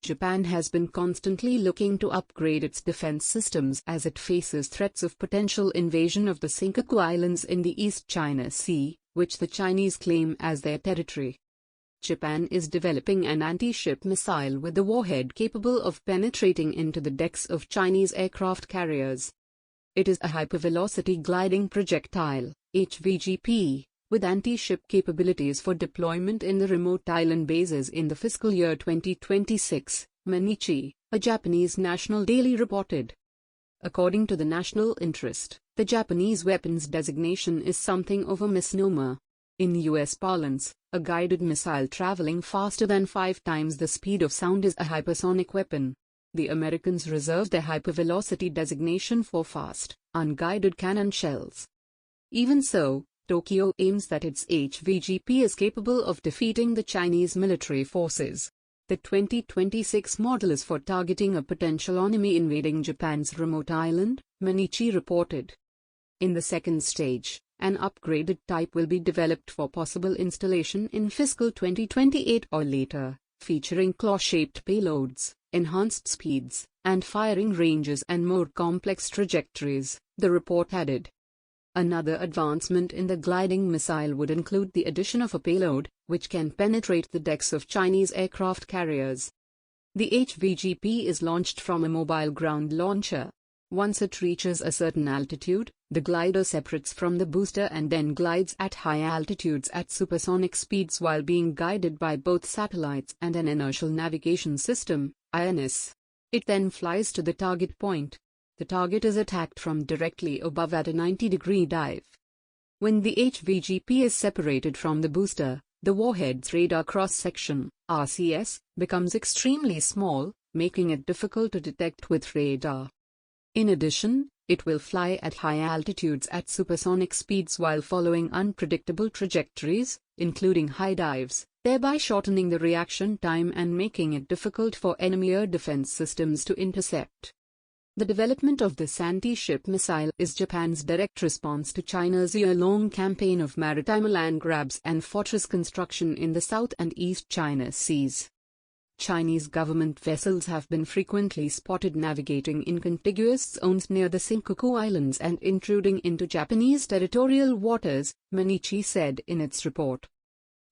Japan has been constantly looking to upgrade its defense systems as it faces threats of potential invasion of the Senkaku Islands in the East China Sea, which the Chinese claim as their territory. Japan is developing an anti-ship missile with a warhead capable of penetrating into the decks of Chinese aircraft carriers. It is a hypervelocity gliding projectile, HVGP, with anti-ship capabilities for deployment in the remote island bases in the fiscal year 2026, Mainichi, a Japanese national daily reported. According to the National Interest, the Japanese weapons designation is something of a misnomer. In US parlance, a guided missile traveling faster than 5 times the speed of sound is a hypersonic weapon. The Americans reserve their hypervelocity designation for fast, unguided cannon shells. Even so, Tokyo aims that its HVGP is capable of defeating the Chinese military forces. The 2026 model is for targeting a potential enemy invading Japan's remote island, Mainichi reported. In the second stage, an upgraded type will be developed for possible installation in fiscal 2028 or later, featuring claw-shaped payloads, enhanced speeds, and firing ranges and more complex trajectories, the report added. Another advancement in the gliding missile would include the addition of a payload, which can penetrate the decks of Chinese aircraft carriers. The HVGP is launched from a mobile ground launcher. Once it reaches a certain altitude, the glider separates from the booster and then glides at high altitudes at supersonic speeds while being guided by both satellites and an inertial navigation system, INS. It then flies to the target point. The target is attacked from directly above at a 90-degree dive. When the HVGP is separated from the booster, the warhead's radar cross-section, RCS, becomes extremely small, making it difficult to detect with radar. In addition, it will fly at high altitudes at supersonic speeds while following unpredictable trajectories, including high dives, thereby shortening the reaction time and making it difficult for enemy air defense systems to intercept. The development of this anti-ship missile is Japan's direct response to China's year-long campaign of maritime land grabs and fortress construction in the South and East China Seas. Chinese government vessels have been frequently spotted navigating in contiguous zones near the Senkaku Islands and intruding into Japanese territorial waters, Mainichi said in its report.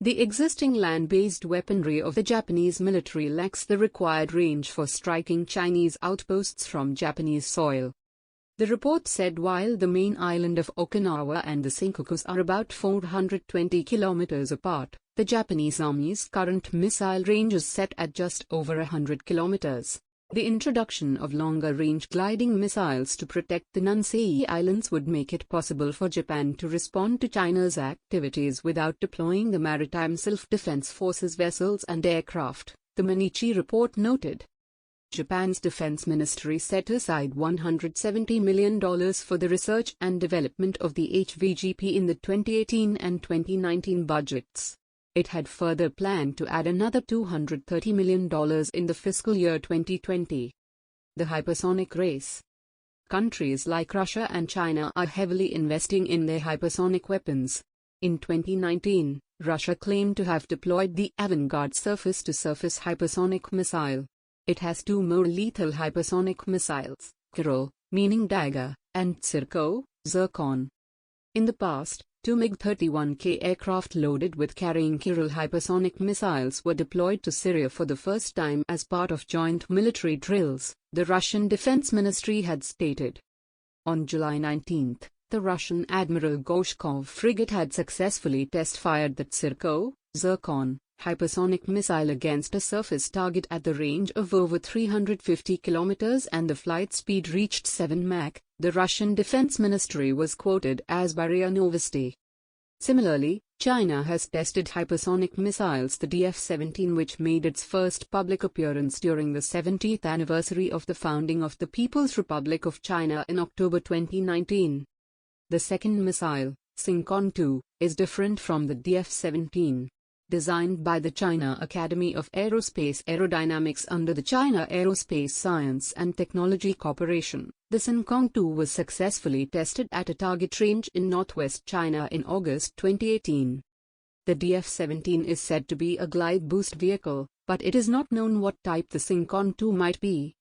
The existing land-based weaponry of the Japanese military lacks the required range for striking Chinese outposts from Japanese soil. The report said while the main island of Okinawa and the Senkakus are about 420 kilometers apart, the Japanese Army's current missile range is set at just over 100 kilometers. The introduction of longer-range gliding missiles to protect the Nansei Islands would make it possible for Japan to respond to China's activities without deploying the maritime self-defense forces vessels and aircraft, the Mainichi report noted. Japan's defense ministry set aside $170 million for the research and development of the HVGP in the 2018 and 2019 budgets. It had further planned to add another $230 million in the fiscal year 2020. The hypersonic race. Countries like Russia and China are heavily investing in their hypersonic weapons. In 2019, Russia claimed to have deployed the Avangard surface-to-surface hypersonic missile. It has 2 more lethal hypersonic missiles, Kinzhal, meaning dagger, and Zircon. In the past, 2 MiG-31K aircraft loaded with carrying Kinzhal hypersonic missiles were deployed to Syria for the first time as part of joint military drills, the Russian Defense Ministry had stated. On July 19, the Russian Admiral Gorshkov frigate had successfully test-fired the Zircon hypersonic missile against a surface target at the range of over 350 kilometers and the flight speed reached 7 Mach, the Russian Defense Ministry was quoted as by RIA Novosti. Similarly, China has tested hypersonic missiles, the DF-17, which made its first public appearance during the 70th anniversary of the founding of the People's Republic of China in October 2019. The second missile, Tsirkon-2, is different from the DF-17. Designed by the China Academy of Aerospace Aerodynamics under the China Aerospace Science and Technology Corporation, the Tsirkon-2 was successfully tested at a target range in northwest China in August 2018. The DF-17 is said to be a glide boost vehicle, but it is not known what type the Tsirkon 2 might be.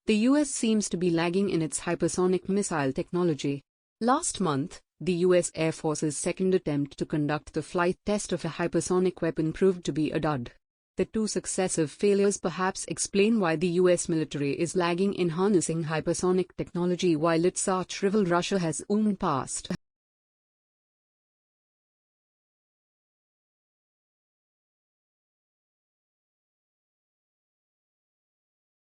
The US seems to be lagging in its hypersonic missile technology. Last month, the US Air Force's second attempt to conduct the flight test of a hypersonic weapon proved to be a dud. The two successive failures perhaps explain why the US military is lagging in harnessing hypersonic technology while its arch-rival Russia has zoomed past.